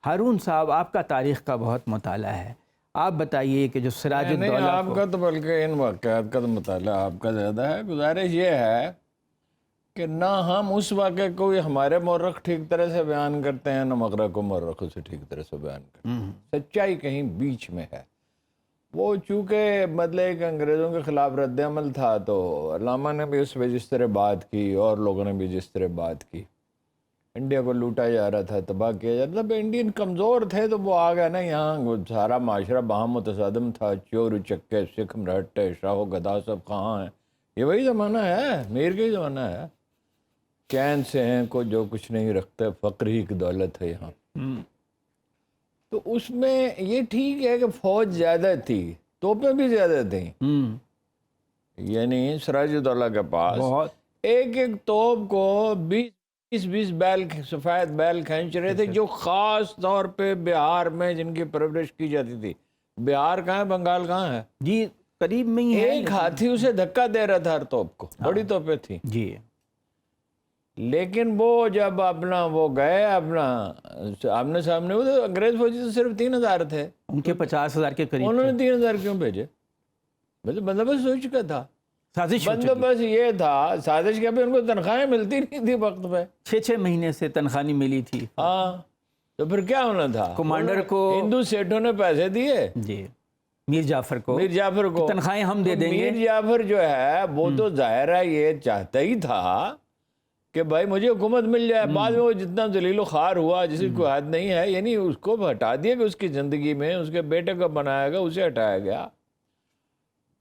ہارون صاحب، آپ کا تاریخ کا بہت مطالعہ ہے، آپ بتائیے کہ جو سراج الدولہ آپ کا تو بلکہ ان واقعات کا تو مطالعہ آپ کا زیادہ ہے. گزارش یہ ہے کہ نہ ہم اس واقعے کو ہمارے مورخ ٹھیک طرح سے بیان کرتے ہیں، نہ مغرب کو مورخوں سے ٹھیک طرح سے بیان کرتے ہیں. سچائی کہیں بیچ میں ہے. وہ چونکہ مطلب ایک انگریزوں کے خلاف رد عمل تھا، تو علامہ نے بھی اس پہ جس طرح بات کی اور لوگوں نے بھی جس طرح بات کی، انڈیا کو لوٹا جا رہا تھا، تباہ کیا جا رہا تھا. انڈین کمزور تھے تو وہ آ گئے نا یہاں. سارا معاشرہ باہم متصادم تھا. چور چکے، سکھ مرہٹے، شاہ و گدا سب کہاں ہیں؟ یہ وہی زمانہ ہے، میر کا ہی زمانہ ہے. چین سے ہیں کو جو کچھ نہیں رکھتے، فقر ہی کی دولت ہے یہاں. تو اس میں یہ ٹھیک ہے کہ فوج زیادہ تھی، توپیں بھی زیادہ تھیں. یعنی سراج الدولہ کے پاس بہت ایک ایک توپ کو 20 بیل، سفید بیل کھینچ رہے تھے، جو خاص طور پہ بہار میں جن کی پرورش کی جاتی تھی. بہار کہاں ہے، بنگال کہاں ہے؟ جی قریب میں ہی ہے. ایک ہاتھی اسے دھکا دے رہا تھا ہر توپ کو. بڑی توپیں تھیں. جی لیکن وہ جب وہ گئے آمنے سامنے، وہ تو انگریز فوجی تو صرف 3000 تھے. ان کے 50,000 کے قریب انہوں نے 3000 کیوں بھیجے؟ مطلب بندوبست ہو چکا تھا. سازش ہو چکی. بندوبست یہ تھا، سازش کے بھی ان کو تنخواہیں ملتی نہیں تھی وقت پہ. 6 مہینے سے تنخواہ نہیں ملی تھی. ہاں تو پھر کیا ہونا تھا؟ کمانڈر کو ہندو سیٹھوں نے پیسے دیے. جی میر جعفر کو تنخواہیں ہم دے دیں گے. میر جعفر جو ہے وہ تو ظاہر ہے یہ چاہتا ہی تھا کہ بھائی مجھے حکومت مل جائے. بعد میں وہ جتنا ذلیل و خوار ہوا، جس کی کوئی حد نہیں ہے، یعنی اس کو ہٹا دیا کہ اس کی زندگی میں اس کے بیٹے کو بنایا گیا، اسے ہٹایا گیا.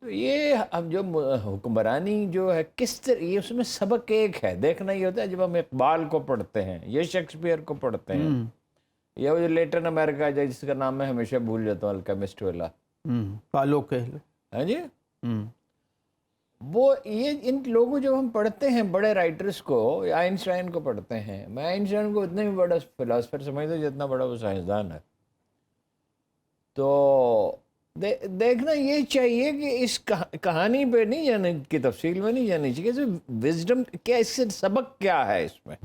تو یہ اب جو حکمرانی جو ہے کس طرح، یہ اس میں سبق ایک ہے دیکھنا. یہ ہوتا ہے جب ہم اقبال کو پڑھتے ہیں، یہ شیکسپیئر کو پڑھتے ہیں، یا وہ جو لیٹن امریکہ جس کا نام میں ہمیشہ بھول جاتا ہوں، الکیمسٹ والا، پالو کویلو. ہاں جی، وہ یہ ان لوگوں جب ہم پڑھتے ہیں بڑے رائٹرز کو، آئنسٹائن کو پڑھتے ہیں، میں آئنسٹائن کو اتنا بھی بڑا فلاسفر سمجھتا ہوں جتنا بڑا وہ سائنسدان ہے. تو دیکھنا یہ چاہیے کہ اس کہانی پہ نہیں جانے کی، تفصیل میں نہیں جانی چاہیے کہ وزڈم کیا، اس سے سبق کیا ہے اس میں.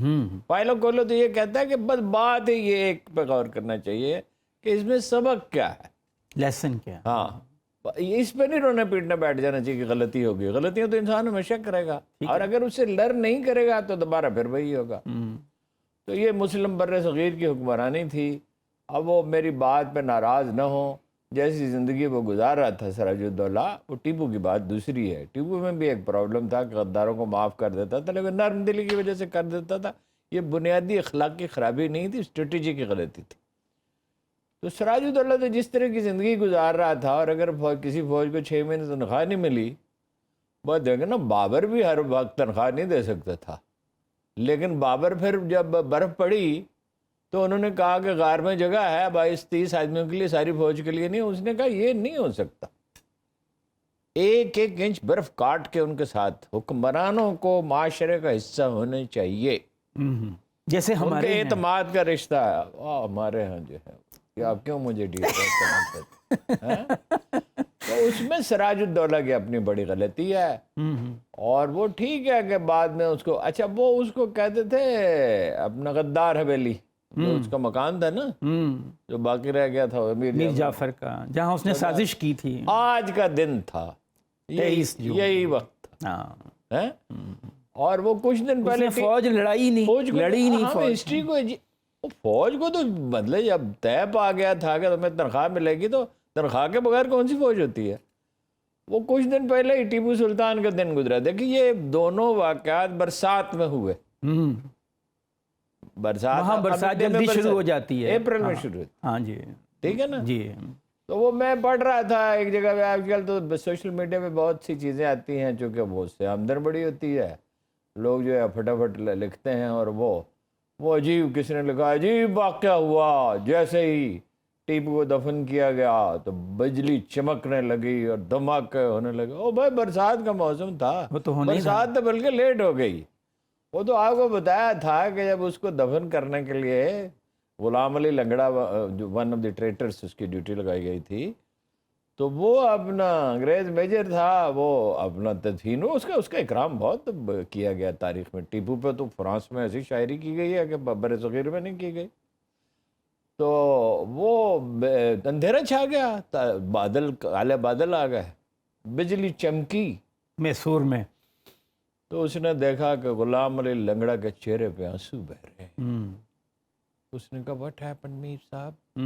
پائلو کویلو تو یہ کہتا ہے کہ بس بات ہے یہ ایک پہ غور کرنا چاہیے کہ اس میں سبق کیا ہے، لیسن کیا. ہاں اس پہ نہیں رونے پیٹنے بیٹھ جانا چاہیے کہ غلطی ہوگی. غلطیاں تو انسان ہمیشہ کرے گا، اور اگر اسے لرن نہیں کرے گا تو دوبارہ پھر وہی ہوگا. تو یہ مسلم بر صغیر کی حکمرانی تھی. اب وہ میری بات پہ ناراض نہ ہو، جیسی زندگی وہ گزار رہا تھا سراج الدولہ. وہ ٹیپو کی بات دوسری ہے. ٹیپو میں بھی ایک پرابلم تھا کہ غداروں کو معاف کر دیتا تھا، لیکن نرم دلی کی وجہ سے کر دیتا تھا. یہ بنیادی اخلاقی خرابی نہیں تھی، اسٹریٹجی کی غلطی تھی. تو سراج الدولہ تو جس طرح کی زندگی گزار رہا تھا، اور اگر کسی فوج کو 6 مہینے تنخواہ نہیں ملی، بہت دیکھیں نا، بابر بھی ہر وقت تنخواہ نہیں دے سکتا تھا. لیکن بابر پھر جب برف پڑی تو انہوں نے کہا کہ غار میں جگہ ہے 22-30 آدمیوں کے لیے، ساری فوج کے لیے نہیں. اس نے کہا یہ نہیں ہو سکتا. ایک ایک انچ برف کاٹ کے ان کے ساتھ. حکمرانوں کو معاشرے کا حصہ ہونے چاہیے، جیسے ہمارے اعتماد کا رشتہ ہے. ہمارے ہاں جو ہے کہ آپ کیوں مجھے ڈیٹیل کرنا چاہتے؟ تو اس میں سراج الدولہ کی اپنی بڑی غلطی ہے. اور وہ ٹھیک ہے کہ بعد میں اس کو، اچھا وہ اس کو کہتے تھے اپنا غدار حویلی، جو اس کا مکان تھا نا جو باقی رہ گیا تھا میر جعفر کا، جہاں اس نے سازش کی تھی. آج کا دن تھا، یہی وقت تھا. اور وہ کچھ دن پہلے فوج لڑی نہیں. ہسٹری کو فوج کو تو بدلے جب طے پا گیا تھا کہ تمہیں تنخواہ ملے گی، تو تنخواہ کے بغیر کون سی فوج ہوتی ہے؟ وہ کچھ دن پہلے ہی ٹیپو سلطان کا دن گزرا. دیکھیں یہ دونوں واقعات برسات میں ہوئے. برسات جلدی شروع ہو جاتی ہے، اپریل میں شروع ہوتی. ہاں جی ٹھیک ہے نا. جی تو وہ میں پڑھ رہا تھا ایک جگہ پہ. آج کل تو سوشل میڈیا پہ بہت سی چیزیں آتی ہیں، چونکہ وہ اس سے آمدن بڑی ہوتی ہے. لوگ جو ہے پھٹافٹ لکھتے ہیں، اور وہ عجیب، کسی نے لکھا عجیب واقعہ ہوا، جیسے ہی ٹیپو کو دفن کیا گیا تو بجلی چمکنے لگی اور دھماکے ہونے لگے. او بھائی برسات کا موسم تھا، برسات تو بلکہ لیٹ ہو گئی. وہ تو آپ کو بتایا تھا کہ جب اس کو دفن کرنے کے لیے غلام علی لنگڑا، جو ون آف دی ٹریٹرز، اس کی ڈیوٹی لگائی گئی تھی، تو وہ اپنا انگریز میجر تھا، وہ اپنا تدفین، اس کا اکرام بہت کیا گیا تاریخ میں. ٹیپو پہ تو فرانس میں ایسی شاعری کی گئی ہے کہ بر صغیر میں نہیں کی گئی. تو اندھیرا چھا گیا، بادل، کالے بادل آ گئے، بجلی چمکی، میسور میں تو اس نے دیکھا کہ غلام علی لنگڑا کے چہرے پہ آنسو بہ رہے ہیں۔ اس نے کہا واٹ ہیپن میر صاحب؟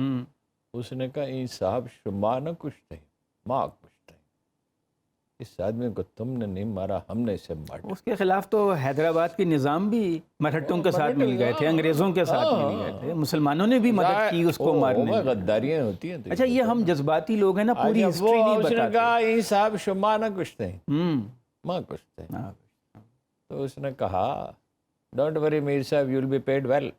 اس نے کہا این صاحب شما نہ کچھ نہیں، ماں کچھ نہیں، اس آدمی کو تم نے نہیں مارا، ہم نے اسے مارا۔ اس کے خلاف تو حیدرآباد کی نظام بھی مرہٹوں کے ساتھ مل گئے تھے، انگریزوں کے ساتھ مل گئے تھے، مسلمانوں نے بھی مدد کی اس کو مارنے میں۔ غداریاں ہوتی ہیں۔ اچھا یہ ہم جذباتی لوگ ہیں نا، پوری ہسٹری نہیں اس نے بتاتے۔ کہا این صاحب شما نہ کچھ نہیں، ماں کچھ نہیں۔ تو اس نے کہا don't worry Mir Sahab, you will be paid well,